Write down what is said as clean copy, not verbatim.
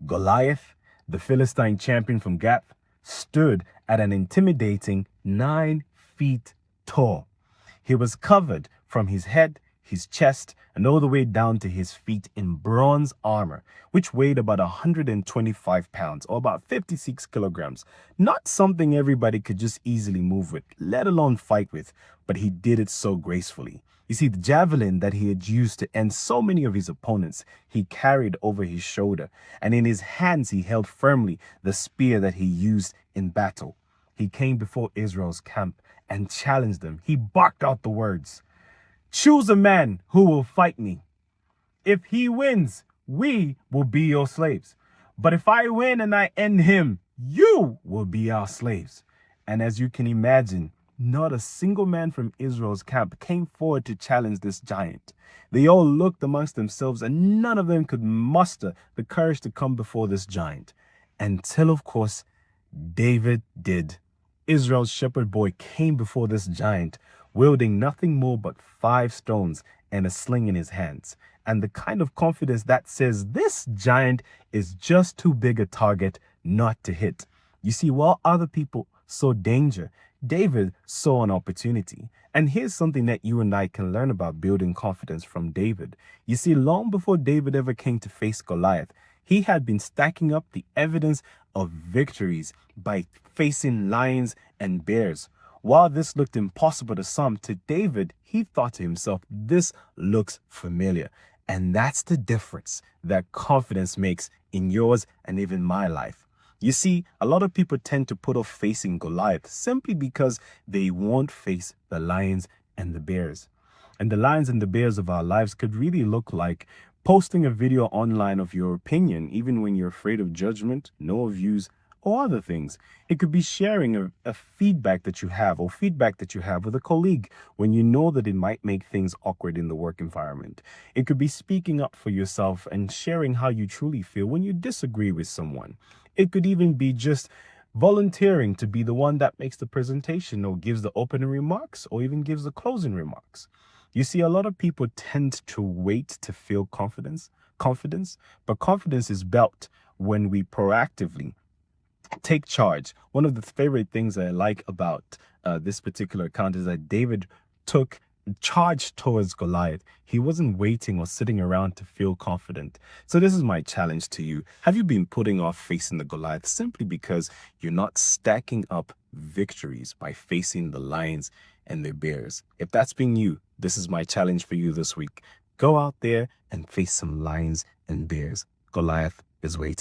Goliath, the Philistine champion from Gath, stood at an intimidating 9 feet tall. He was covered from his head, his chest, and all the way down to his feet in bronze armor, which weighed about 125 pounds or about 56 kilograms. Not something everybody could just easily move with, let alone fight with, but he did it so gracefully. You see, the javelin that he had used to end so many of his opponents, he carried over his shoulder, and in his hands he held firmly the spear that he used in battle. He came before Israel's camp and challenged them. He barked out the words, "Choose a man who will fight me. If he wins, we will be your slaves. But if I win and I end him, you will be our slaves." And as you can imagine, not a single man from Israel's camp came forward to challenge this giant. They all looked amongst themselves and none of them could muster the courage to come before this giant. Until, of course, David did. Israel's shepherd boy came before this giant, wielding nothing more but 5 stones and a sling in his hands. And the kind of confidence that says this giant is just too big a target not to hit. You see, while other people saw danger, David saw an opportunity. And here's something that you and I can learn about building confidence from David. You see, long before David ever came to face Goliath, he had been stacking up the evidence of victories by facing lions and bears. While this looked impossible to some, to David, he thought to himself, this looks familiar. And that's the difference that confidence makes in yours and even my life. You see, a lot of people tend to put off facing Goliath simply because they won't face the lions and the bears. And the lions and the bears of our lives could really look like posting a video online of your opinion, even when you're afraid of judgment, no views, or other things. It could be sharing a feedback that you have or feedback that you have with a colleague when you know that it might make things awkward in the work environment. It could be speaking up for yourself and sharing how you truly feel when you disagree with someone. It could even be just volunteering to be the one that makes the presentation or gives the opening remarks or even gives the closing remarks. You see, a lot of people tend to wait to feel confidence, but confidence is built when we proactively take charge. One of the favorite things I like about this particular account is that David took charge towards Goliath. He wasn't waiting or sitting around to feel confident. So this is my challenge to you. Have you been putting off facing the Goliath simply because you're not stacking up victories by facing the lions and the bears? If that's been you, this is my challenge for you this week. Go out there and face some lions and bears. Goliath is waiting.